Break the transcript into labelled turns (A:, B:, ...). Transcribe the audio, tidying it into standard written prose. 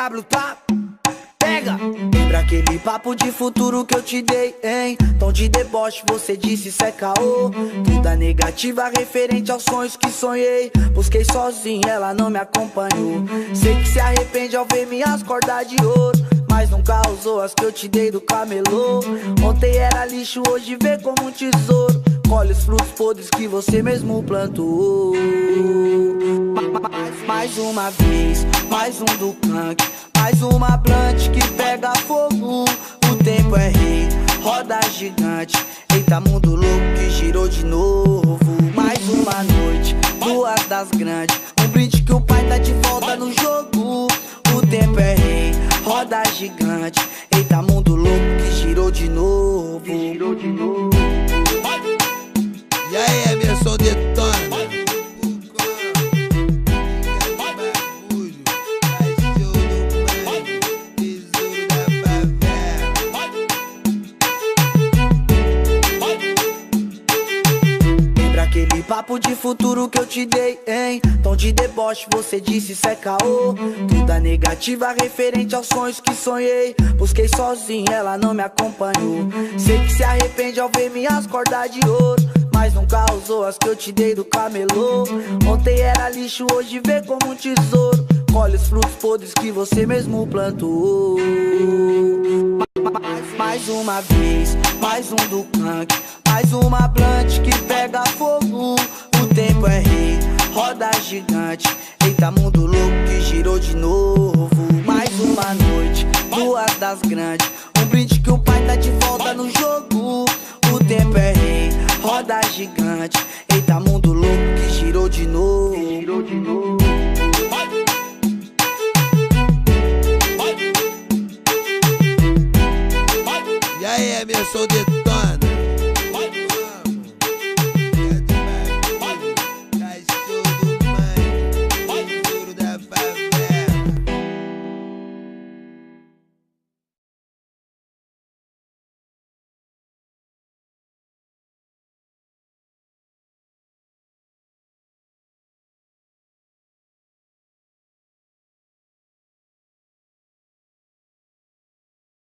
A: BW, tá? Pega! Lembra aquele papo de futuro que eu te dei, hein? Tom de deboche, você disse isso é caô. Tudo negativa referente aos sonhos que sonhei. Busquei sozinho, ela não me acompanhou. Sei que se arrepende ao ver minhas cordas de ouro, mas nunca usou as que eu te dei do camelô. Ontem era lixo, hoje vê como um tesouro. Colhe os frutos podres que você mesmo plantou. Mais uma vez, mais um do Kank, mais uma blunt que pega fogo. O tempo é rei, roda gigante. Eita, mundo louco que girou de novo. Mais uma noite, duas das grandes. Um brinde que o pai tá de volta no jogo. O tempo é rei, roda gigante. Eita, mundo louco que girou de novo.
B: E aí, Emerson detona.
A: Lembra aquele papo de futuro que eu te dei, hein? Tom de deboche, você disse isso é caô. Tudo negativa referente aos sonhos que sonhei. Busquei sozinho, ela não me acompanhou. Sei que se arrepende ao ver minhas cordas de ouro, mas nunca usou as que eu te dei do camelô. Ontem era lixo, hoje vê como um tesouro. Colhe os frutos podres que você mesmo plantou. Mais uma vez, mais um do Kank, mais uma blunt que pega fogo. O tempo é rei, roda gigante. Eita, mundo louco que girou de novo. Mais uma noite, duas das grandes. Um brinde que o pai tá de volta no jogo. O tempo é rei, roda gigante. Eita, mundo louco que girou de novo.